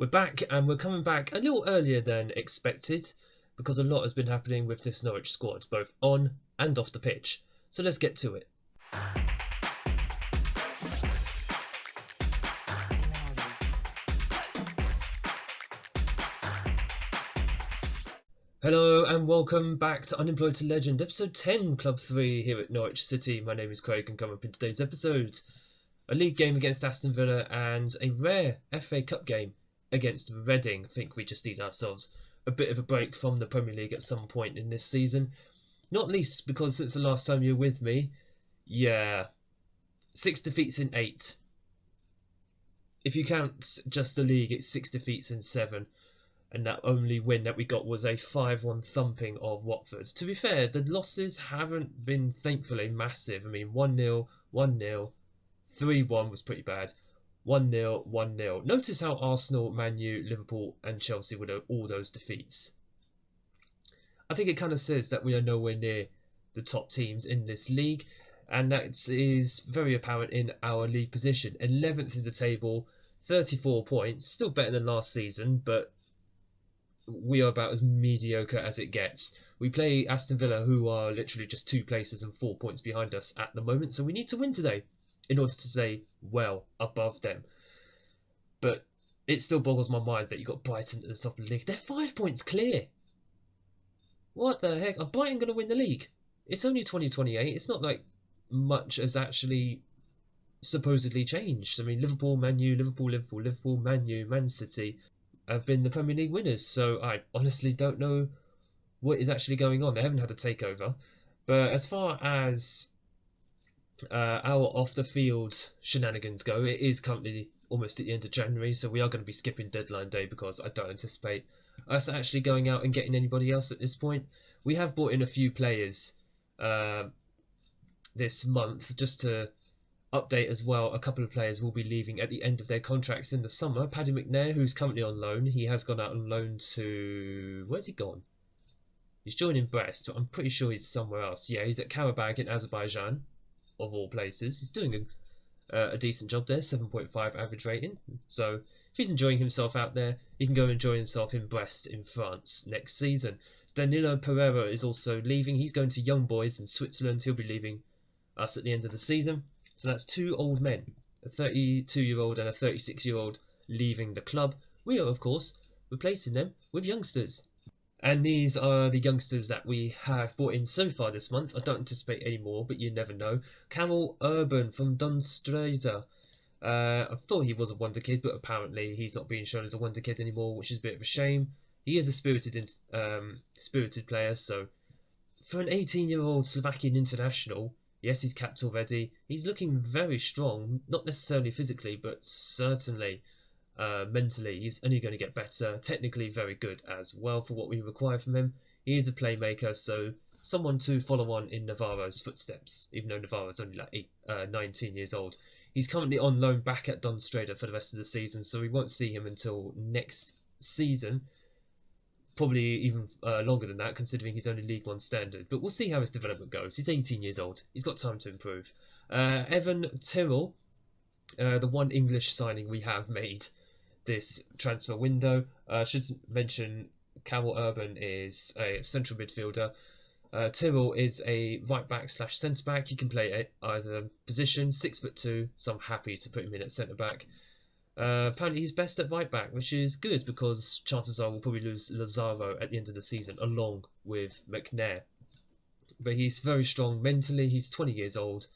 We're back, and we're coming back a little earlier than expected because a lot has been happening with this Norwich squad, both on and off the pitch. So let's get to it. Hello and welcome back to Unemployed to Legend, episode 10, Club 3 here at Norwich City. My name is Craig and coming up in today's episode, a league game against Aston Villa and a rare FA Cup game against Reading. I think we just need ourselves a bit of a break from the Premier League at some point in this season. Not least because since the last time you were with me, 6 defeats in 8. If you count just the league, it's 6 defeats in 7. And that only win that we got was a 5-1 thumping of Watford. To be fair, the losses haven't been, thankfully, massive. I mean, 1-0, 1-0, 3-1 was pretty bad. 1-0, 1-0. Notice how Arsenal, Man U, Liverpool and Chelsea were all those defeats. I think it kind of says that we are nowhere near the top teams in this league. And that is very apparent in our league position. 11th in the table, 34 points. Still better than last season, but we are about as mediocre as it gets. We play Aston Villa, who are literally just 2 places and 4 points behind us at the moment, so we need to win today in order to stay well above them. But it still boggles my mind that you got Brighton at the top of the league. They're 5 points clear. What the heck? Are Brighton going to win the league? It's only 2028. It's not like much has actually supposedly changed. I mean, Liverpool, Man U, Liverpool, Man U, Man City have been the Premier League winners, so I honestly don't know what is actually going on. They haven't had a takeover. But as far as our off-the-field shenanigans go, it is currently almost at the end of January, so we are going to be skipping deadline day because I don't anticipate us actually going out and getting anybody else at this point. We have brought in a few players this month just to update as well. A couple of players will be leaving at the end of their contracts in the summer. Paddy McNair, who's currently on loan, he has gone out on loan to... Where's he gone? He's joining Brest, but I'm pretty sure he's somewhere else. Yeah, he's at Karabag in Azerbaijan, of all places. He's doing a decent job there, 7.5 average rating. So if he's enjoying himself out there, he can go enjoy himself in Brest in France next season. Danilo Pereira is also leaving. He's going to Young Boys in Switzerland. He'll be leaving us at the end of the season. So that's 2 old men, a 32-year-old and a 36-year-old leaving the club. We are, of course, replacing them with youngsters. And these are the youngsters that we have brought in so far this month. I don't anticipate any more, but you never know. Camel Urban from Dunstradder. I thought he was a wonder kid, but apparently he's not being shown as a wonder kid anymore, which is a bit of a shame. He is a spirited player, so for an 18-year-old Slovakian international, yes, he's capped already. He's looking very strong, not necessarily physically, but certainly mentally. He's only going to get better. Technically very good as well for what we require from him. He is a playmaker, so someone to follow on in Navarro's footsteps, even though Navarro's only like 19 years old. He's currently on loan back at Dunstradder for the rest of the season, so we won't see him until next season. Probably even longer than that, considering he's only League 1 standard. But we'll see how his development goes. He's 18 years old. He's got time to improve. Evan Tyrrell, the one English signing we have made this transfer window. Should mention Camel Urban is a central midfielder. Tyrrell is a right back / centre back. He can play either position, 6'2", so I'm happy to put him in at centre back. Apparently he's best at right back, which is good because chances are we'll probably lose Lazaro at the end of the season along with McNair. But he's very strong mentally. He's 20 years old,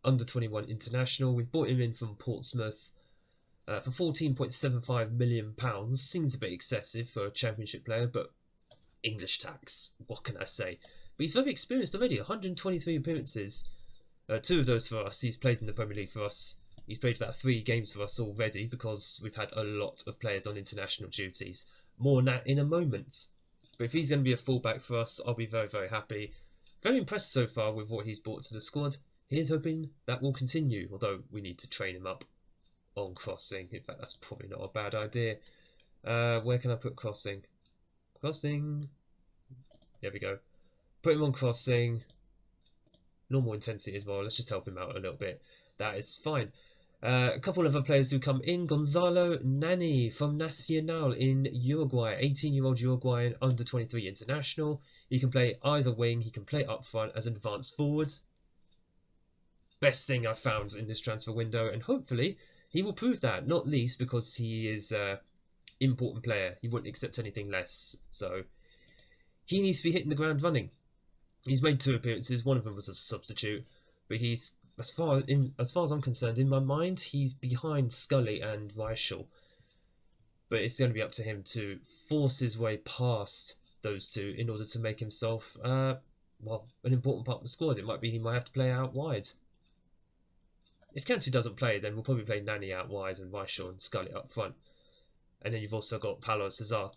under 21 international. We've bought him in from Portsmouth for £14.75 million. Seems a bit excessive for a championship player, but English tax, what can I say? But he's very experienced already, 123 appearances. 2 of those for us. He's played in the Premier League for us. He's played about 3 games for us already because we've had a lot of players on international duties. More on that in a moment. But if he's going to be a fullback for us, I'll be very, very happy. Very impressed so far with what he's brought to the squad. Here's hoping that will continue, although we need to train him up on crossing. In fact, that's probably not a bad idea. Where can I put crossing? Crossing. There we go. Put him on crossing. Normal intensity as well. Let's just help him out a little bit. That is fine. A couple of other players who come in: Gonzalo Nani from Nacional in Uruguay, 18-year-old Uruguayan under 23 international. He can play either wing, he can play up front as an advanced forward. Best thing I've found in this transfer window, and hopefully he will prove that, not least because he is an important player. He wouldn't accept anything less, so he needs to be hitting the ground running. He's made 2 appearances, one of them was as a substitute, but he's, as far as I'm concerned, in my mind, he's behind Scully and Reichel. But it's going to be up to him to force his way past those two in order to make himself, an important part of the squad. It might be he might have to play out wide. If Cantu doesn't play, then we'll probably play Nani out wide and Reichel and Scully up front. And then you've also got Paulo Cesar,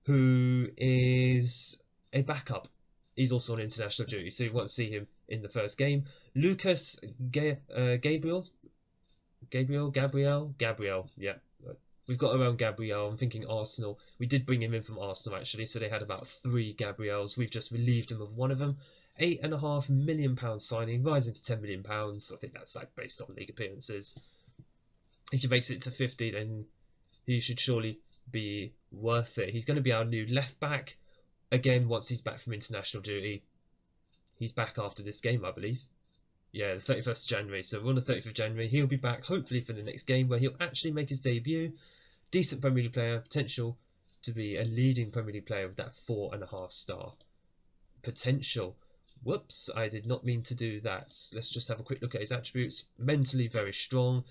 who is a backup. He's also on international duty, so you won't see him in the first game. Lucas Gabriel, yeah. We've got our own Gabriel. I'm thinking Arsenal. We did bring him in from Arsenal, actually, so they had about 3 Gabriels. We've just relieved him of one of them. £8.5 million signing, rising to £10 million. I think that's like based on league appearances. If he makes it to 50, then he should surely be worth it. He's going to be our new left back. Again, once he's back from international duty. He's back after this game, I believe. Yeah, the 31st of January. So we're on the 30th of January. He'll be back, hopefully, for the next game, where he'll actually make his debut. Decent Premier League player. Potential to be a leading Premier League player with that 4.5 star potential. Whoops, I did not mean to do that. Let's just have a quick look at his attributes. Mentally very strong.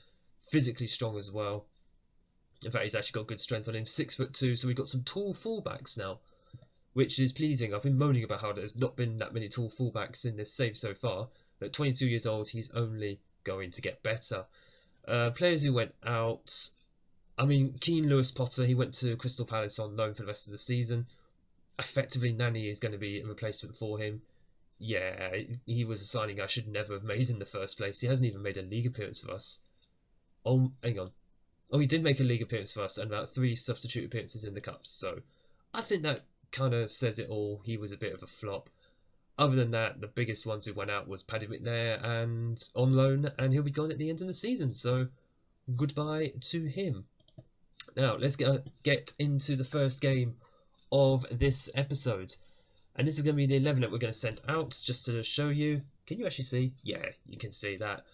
Physically strong as well. In fact, he's actually got good strength on him. 6'2", so we've got some tall fullbacks now, which is pleasing. I've been moaning about how there's not been that many tall fullbacks in this save so far. At 22 years old, he's only going to get better. Players who went out, Keane Lewis Potter, he went to Crystal Palace on loan for the rest of the season. Effectively, Nani is going to be a replacement for him. Yeah, he was a signing I should never have made in the first place. He hasn't even made a league appearance for us. Oh, hang on. Oh, he did make a league appearance for us and about 3 substitute appearances in the Cups. So I think that kind of says it all. He was a bit of a flop. Other than that, the biggest ones who went out was Paddy McNair and on loan, and he'll be gone at the end of the season. So goodbye to him. Now let's get into the first game of this episode. And this is going to be the 11 that we're going to send out just to show you. Can you actually see? Yeah, you can see that.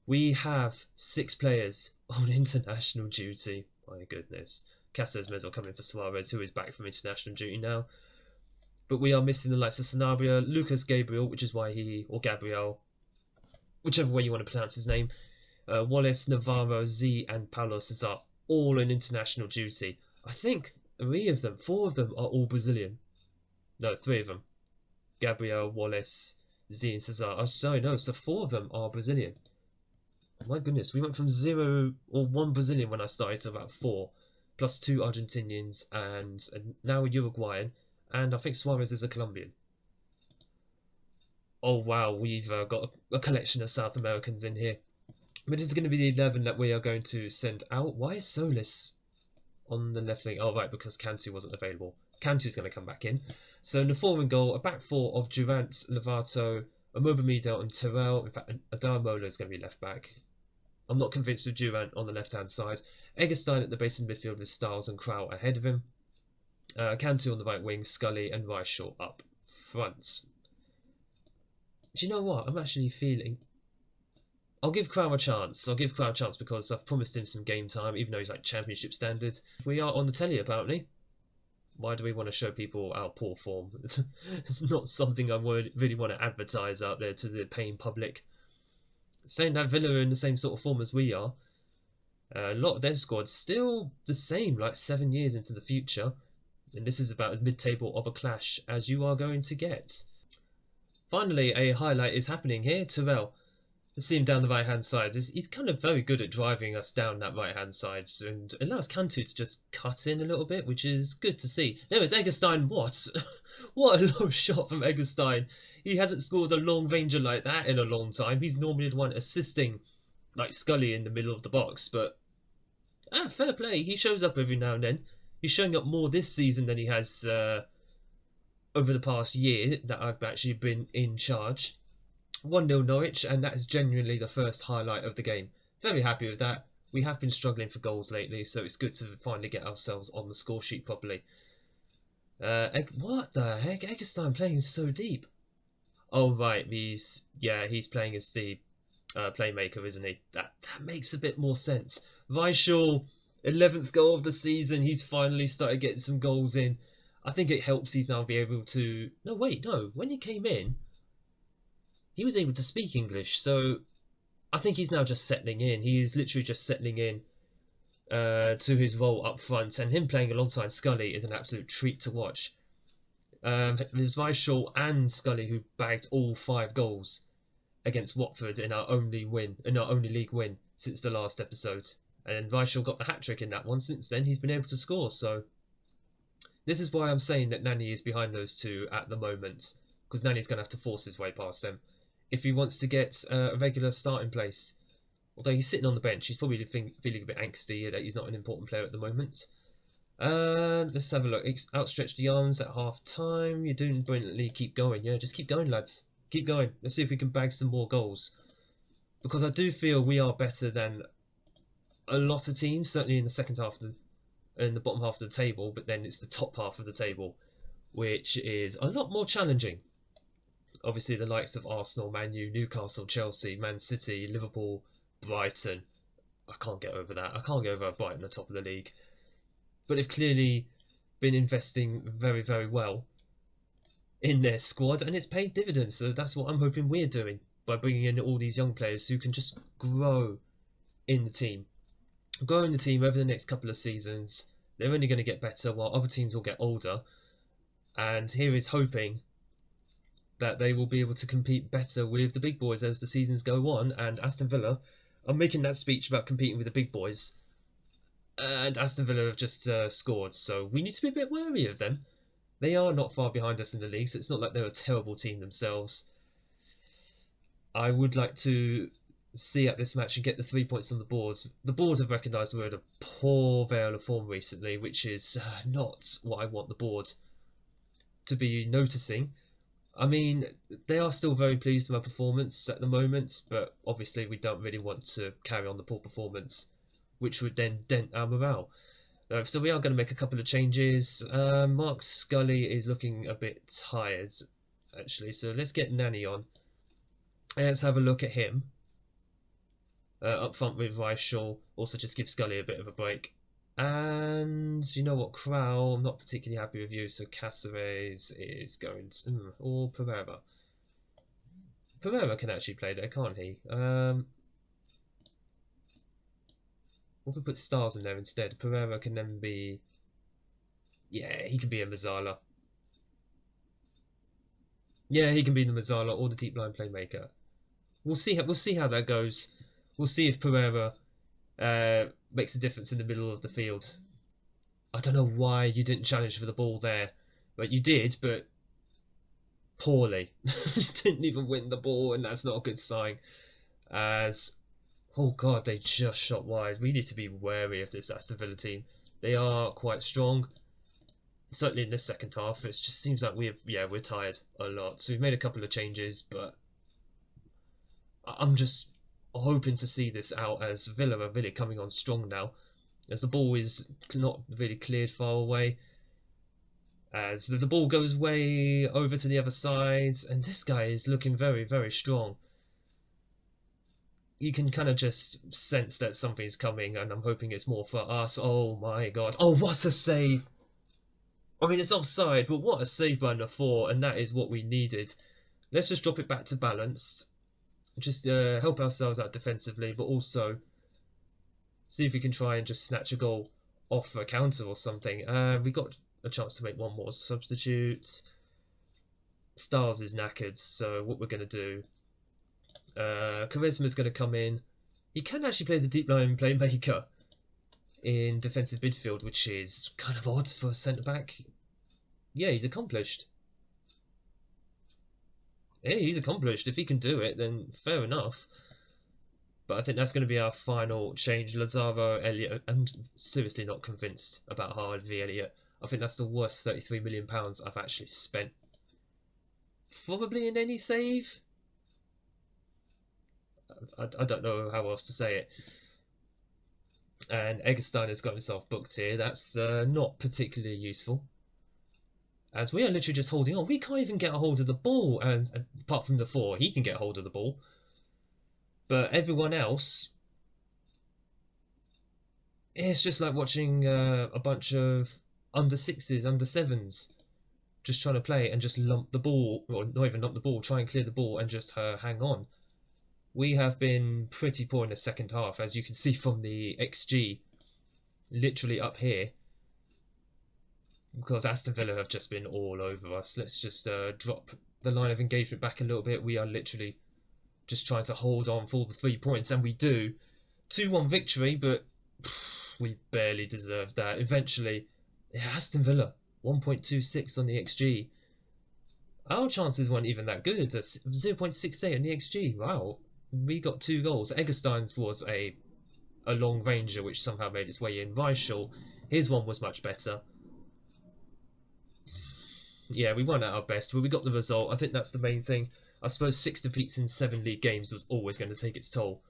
We have 6 players on international duty. My goodness. Casillas may as well come in for Suarez, who is back from international duty now. But we are missing the likes of Sanabria, Lucas Gabriel, which is why or Gabriel, whichever way you want to pronounce his name, Wallace, Navarro, Z, and Paulo Cesar, all on international duty. I think 4 of them are all Brazilian. No, 3 of them. Gabriel, Wallace, Z, and Cesar. Oh, sorry, no, so 4 of them are Brazilian. My goodness, we went from 0 or 1 Brazilian when I started to about 4, plus 2 Argentinians and now a Uruguayan. And I think Suarez is a Colombian. Oh wow, we've got a collection of South Americans in here. But this is going to be the 11 that we are going to send out. Why is Solis on the left wing? Oh right, because Cantu wasn't available. Cantu's going to come back in. So in the 4 in goal, a back 4 of Durant, Lovato, Amobimedo and Terrell. In fact, Adamola is going to be left back. I'm not convinced of Durant on the left-hand side. Eggestein at the base of the midfield with Stiles and Krau ahead of him. Cantu on the right wing, Scully and Reichel up front. Do you know what? I'm actually feeling... I'll give Krau a chance. I'll give Krau a chance because I've promised him some game time, even though he's like championship standard. We are on the telly, apparently. Why do we want to show people our poor form? It's not something I really want to advertise out there to the paying public. Saying that Villa are in the same sort of form as we are. A lot of their squad's still the same, like 7 years into the future. And this is about as mid-table of a clash as you are going to get. Finally, a highlight is happening here. Terrell. You see him down the right-hand side. He's kind of very good at driving us down that right-hand side and allows Cantu to just cut in a little bit, which is good to see. There is Eggestein. What? What a low shot from Eggestein. He hasn't scored a long ranger like that in a long time. He's normally the one assisting, like Scully in the middle of the box. But, fair play. He shows up every now and then. He's showing up more this season than he has over the past year that I've actually been in charge. 1-0 Norwich, and that is genuinely the first highlight of the game. very happy with that. We have been struggling for goals lately, so it's good to finally get ourselves on the score sheet properly. What the heck? Eggestein playing so deep. Oh right, he's playing as the playmaker, isn't he? That makes a bit more sense. Weishall, 11th goal of the season. He's finally started getting some goals in. I think it helps he's now be able to. No, wait, no. When he came in, he was able to speak English, so I think he's now just settling in. He is literally just settling in to his role up front, and him playing alongside Scully is an absolute treat to watch. It was Weishall and Scully who bagged all 5 goals against Watford in our only league win since the last episode. And Weishall got the hat trick in that one. Since then, he's been able to score. So this is why I'm saying that Nani is behind those two at the moment, because Nani's going to have to force his way past them if he wants to get a regular starting place. Although he's sitting on the bench, he's probably feeling a bit angsty that he's not an important player at the moment. Let's have a look. Outstretch the arms at half time. You're doing brilliantly. Keep going. Yeah, just keep going, lads. Keep going. Let's see if we can bag some more goals. Because I do feel we are better than a lot of teams, certainly in the second half in the bottom half of the table, but then it's the top half of the table, which is a lot more challenging. Obviously, the likes of Arsenal, Man U, Newcastle, Chelsea, Man City, Liverpool, Brighton. I can't get over that. I can't get over Brighton at the top of the league. But they've clearly been investing very, very well in their squad, and it's paid dividends. So that's what I'm hoping we're doing by bringing in all these young players who can just grow in the team. Grow in the team over the next couple of seasons. They're only going to get better while other teams will get older. And here is hoping that they will be able to compete better with the big boys as the seasons go on. And Aston Villa are making that speech about competing with the big boys. And Aston Villa have just scored, so we need to be a bit wary of them. They are not far behind us in the league, so it's not like they're a terrible team themselves. I would like to see at this match and get the 3 points on the board. The board have recognised we're in a poor veil of form recently, which is not what I want the board to be noticing. I mean, they are still very pleased with our performance at the moment, but obviously we don't really want to carry on the poor performance, which would then dent our morale. So we are going to make a couple of changes. Mark Scully is looking a bit tired, actually, so let's get Nani on. And let's have a look at him. Up front with Weishall, also just give Scully a bit of a break. And you know what, Crowell, I'm not particularly happy with you, so Caceres is going to... or Pereira. Pereira can actually play there, can't he? What if we put Stars in there instead? Pereira can then be... yeah, he can be a Mazzala. Yeah, he can be the Mazzala or the deep line playmaker. We'll see how that goes. We'll see if Pereira makes a difference in the middle of the field. I don't know why you didn't challenge for the ball there, but you did, but poorly. You didn't even win the ball, and that's not a good sign. As oh god, they just shot wide. We need to be wary of this Aston Villa team. They are quite strong. Certainly in this second half, it just seems like we're tired a lot. So we've made a couple of changes, but I'm just hoping to see this out as Villa are really coming on strong now. As the ball is not really cleared far away. As the ball goes way over to the other side, and this guy is looking very, very strong. You can kind of just sense that something's coming, and I'm hoping it's more for us. Oh my god. Oh, what a save! I mean, it's offside, but what a save by Nafor, and that is what we needed. Let's just drop it back to balance. Just help ourselves out defensively, but also see if we can try and just snatch a goal off a counter or something. We got a chance to make one more substitute. Stars is knackered, so what we're going to do... Charisma's going to come in. He can actually play as a deep line playmaker in defensive midfield, which is kind of odd for a centre-back. Yeah, he's accomplished. Hey, he's accomplished. If he can do it, then fair enough. But I think that's going to be our final change. Lazaro, Elliott. I'm seriously not convinced about Harvey Elliott. I think that's the worst £33 million I've actually spent. Probably in any save. I don't know how else to say it. And Eggestein has got himself booked here. That's not particularly useful, as we are literally just holding on. We can't even get a hold of the ball, and apart from the four, he can get a hold of the ball. But everyone else, it's just like watching a bunch of under sixes, under sevens, just trying to play and just lump the ball, or not even lump the ball, try and clear the ball and just hang on. We have been pretty poor in the second half, as you can see from the XG, literally up here, because Aston Villa have just been all over us. Let's just drop the line of engagement back a little bit. We are literally just trying to hold on for the 3 points, and we do. 2-1 victory, but we barely deserved that. Eventually, Aston Villa, 1.26 on the XG. Our chances weren't even that good. 0.68 on the XG. Wow. We got 2 goals. Eggestein's was a long ranger, which somehow made its way in. Reichel, his one was much better. Yeah, we weren't at our best, but we got the result. I think that's the main thing. I suppose 6 defeats in 7 league games was always going to take its toll.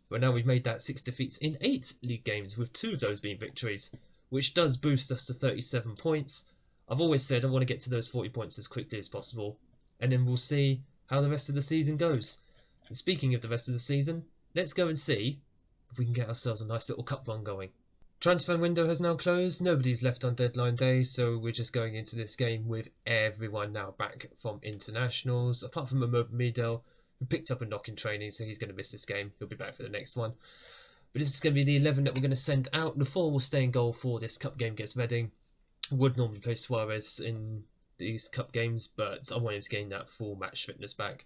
But now we've made that 6 defeats in 8 league games, with 2 of those being victories, which does boost us to 37 points. I've always said I want to get to those 40 points as quickly as possible, and then we'll see how the rest of the season goes. And speaking of the rest of the season, let's go and see if we can get ourselves a nice little cup run going. Transfer window has now closed, nobody's left on deadline day, so we're just going into this game with everyone now back from internationals, apart from Medel, who picked up a knock in training, so he's going to miss this game. He'll be back for the next one. But this is going to be the 11 that we're going to send out. The 4 will stay in goal for this cup game against Reading. Would normally play Suarez in these cup games, but I want him to gain that full match fitness back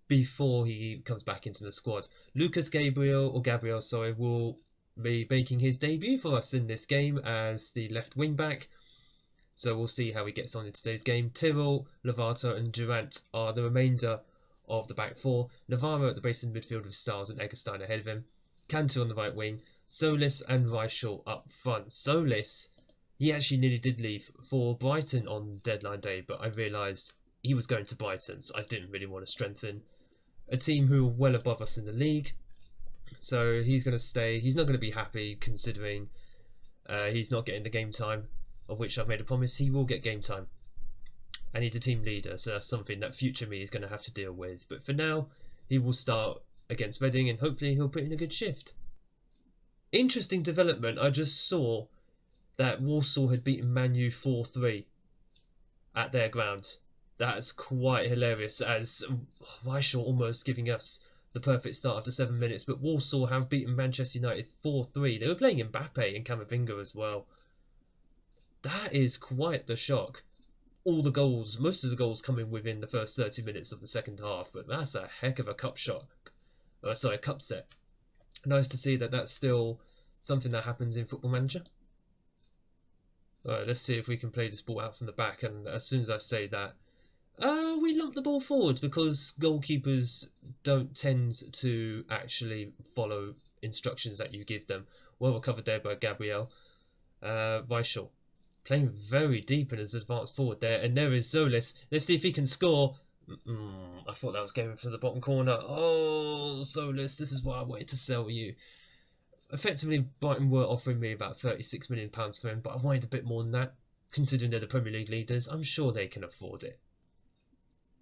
before he comes back into the squad. Lucas Gabriel, will be making his debut for us in this game as the left wing back. So we'll see how he gets on in today's game. Tyrrell, Lovato and Durant are the remainder of the back 4. Navarro at the base of the midfield with Stars and Eggestein ahead of him. Cantu on the right wing. Solis and Reichel up front. Solis, he actually nearly did leave for Brighton on deadline day, but I realised he was going to Brighton, so I didn't really want to strengthen a team who are well above us in the league. So he's going to stay. He's not going to be happy considering he's not getting the game time, of which I've made a promise he will get game time. And he's a team leader, so that's something that future me is going to have to deal with. But for now, he will start against Reading and hopefully he'll put in a good shift. Interesting development, I just saw that Walsall had beaten Man U 4-3 at their ground. That's quite hilarious, as Reichel almost giving us the perfect start after 7 minutes, but Walsall have beaten Manchester United 4-3. They were playing Mbappe and Camavinga as well. That is quite the shock. All the goals, most of the goals coming within the first 30 minutes of the second half, but that's a heck of a cup shock. A cup set. Nice to see that that's still something that happens in Football Manager. Alright, let's see if we can play this ball out from the back, and as soon as I say that, we lump the ball forwards because goalkeepers don't tend to actually follow instructions that you give them. Well recovered there by Gabriel. Reichel playing very deep in his advanced forward there, and there is Solis. Let's see if he can score. I thought that was going for the bottom corner. Oh, Solis, this is what I wanted to sell you. Effectively, Brighton were offering me about £36 million for him, but I wanted a bit more than that. Considering they're the Premier League leaders, I'm sure they can afford it.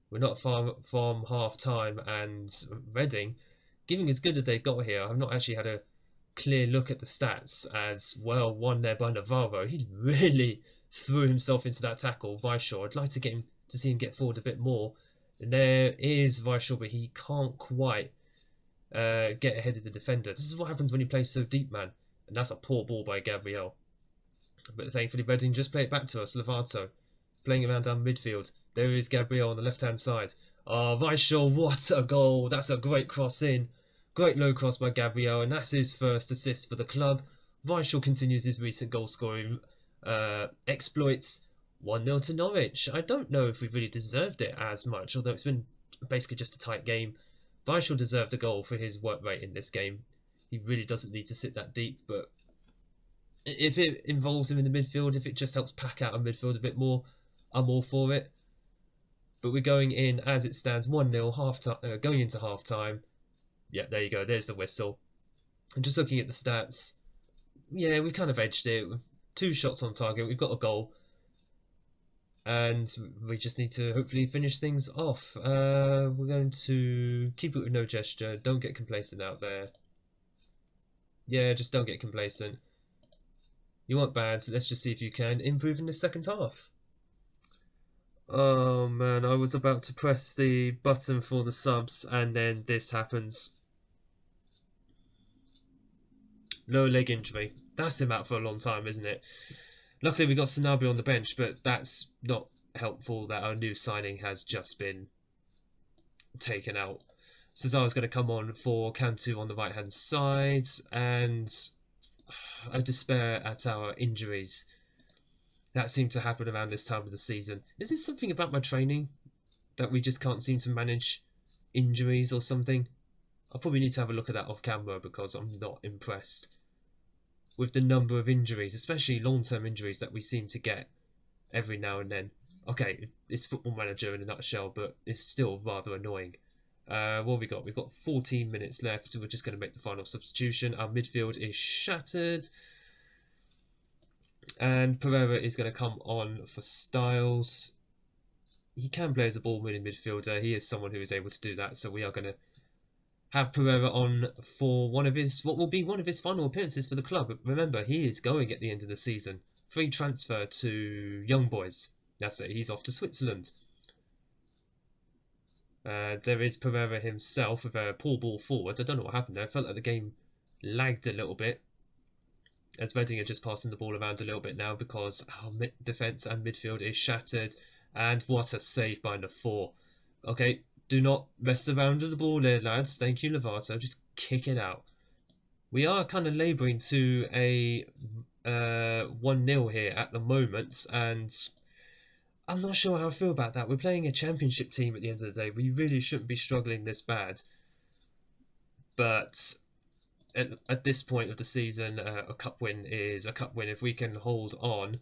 We're not far from half-time, and Reading, giving as good as they got here, I've not actually had a clear look at the stats, as well, one there by Navarro. He really threw himself into that tackle. Reichel, I'd like to get him to see him get forward a bit more. And there is Reichel, but he can't quite get ahead of the defender. This is what happens when you play so deep, man. And that's a poor ball by Gabriel. But thankfully, Reading just play it back to us. Lovato playing around down midfield. There is Gabriel on the left-hand side. Oh, Reichel, what a goal. That's a great cross in. Great low cross by Gabriel, and that's his first assist for the club. Reichel continues his recent goal-scoring exploits. 1-0 to Norwich. I don't know if we really deserved it as much, although it's been basically just a tight game. Reichel deserved a goal for his work rate in this game. He really doesn't need to sit that deep, but if it involves him in the midfield, if it just helps pack out a midfield a bit more, I'm all for it. But we're going in as it stands 1-0, going into half-time. Yeah, there you go. There's the whistle. And just looking at the stats, Yeah, we've kind of edged it. With 2 shots on target, we've got a goal, and we just need to hopefully finish things off. We're going to keep it with no gesture. Don't get complacent out there. Yeah, just don't get complacent. You weren't bad, so let's just see if you can improve in the second half. Oh man, I was about to press the button for the subs and then this happens. Low leg injury. That's him out for a long time, isn't it? Luckily we got Sanabria on the bench, but that's not helpful that our new signing has just been taken out. Cesar's going to come on for Cantu on the right hand side, and I despair at our injuries that seem to happen around this time of the season. Is this something about my training that we just can't seem to manage injuries or something? I'll probably need to have a look at that off camera because I'm not impressed with the number of injuries, especially long-term injuries that we seem to get every now and then. Okay, it's Football Manager in a nutshell, but it's still rather annoying. What have we got? We've got 14 minutes left, so we're just going to make the final substitution. Our midfield is shattered. And Pereira is going to come on for Styles. He can play as a ball-winning midfielder. He is someone who is able to do that, so we are going to have Pereira on for what will be one of his final appearances for the club. But remember, he is going at the end of the season. Free transfer to Young Boys. That's it, he's off to Switzerland. There is Pereira himself with a poor ball forward. I don't know what happened there. I felt like the game lagged a little bit, as Reading are just passing the ball around a little bit now because our defence and midfield is shattered. And what a save by Lafort. Okay, do not mess around with the ball there, lads. Thank you, Lovato. Just kick it out. We are kind of labouring to a 1-0 here at the moment, and I'm not sure how I feel about that. We're playing a championship team at the end of the day. We really shouldn't be struggling this bad. But at this point of the season, a cup win is a cup win if we can hold on.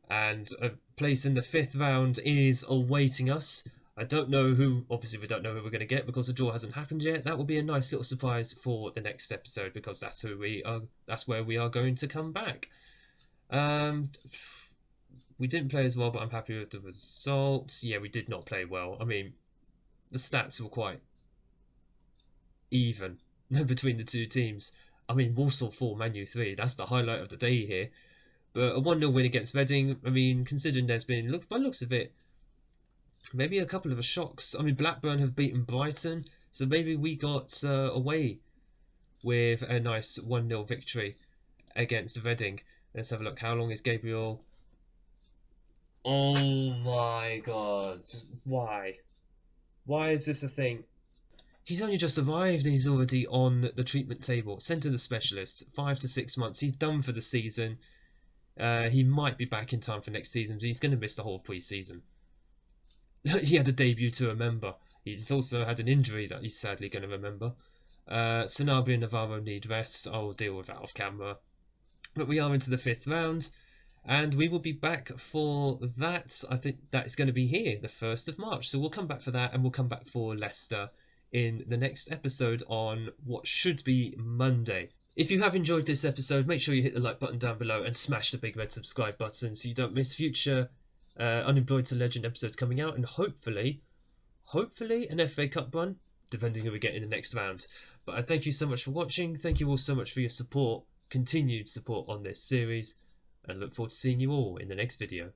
And a place in the 5th round is awaiting us. I don't know who, obviously we don't know who we're going to get because the draw hasn't happened yet. That will be a nice little surprise for the next episode because that's where we are going to come back. We didn't play as well, but I'm happy with the results. Yeah, we did not play well. I mean, the stats were quite even between the two teams. I mean, Walsall 4, Man U 3. That's the highlight of the day here. But a 1-0 win against Reading, I mean, considering there's been, by looks of it, maybe a couple of shocks. I mean, Blackburn have beaten Brighton, so maybe we got away with a nice 1-0 victory against Reading. Let's have a look. How long is Gabriel? Oh my god. Why? Why is this a thing? He's only just arrived and he's already on the treatment table. Sent to the specialist. 5 to 6 months. He's done for the season. He might be back in time for next season, but he's going to miss the whole pre-season. He had a debut to remember. He's also had an injury that he's sadly going to remember. Sanabria and Navarro need rest. I'll deal with that off camera. But we are into the 5th round, and we will be back for that. I think that is going to be here, the 1st of March. So we'll come back for that, and we'll come back for Leicester in the next episode on what should be Monday. If you have enjoyed this episode, make sure you hit the like button down below and smash the big red subscribe button so you don't miss future Unemployed to Legend episodes coming out, and hopefully an FA Cup run, depending who we get in the next round. But I thank you so much for watching. Thank you all so much for your support, continued support on this series, and look forward to seeing you all in the next video.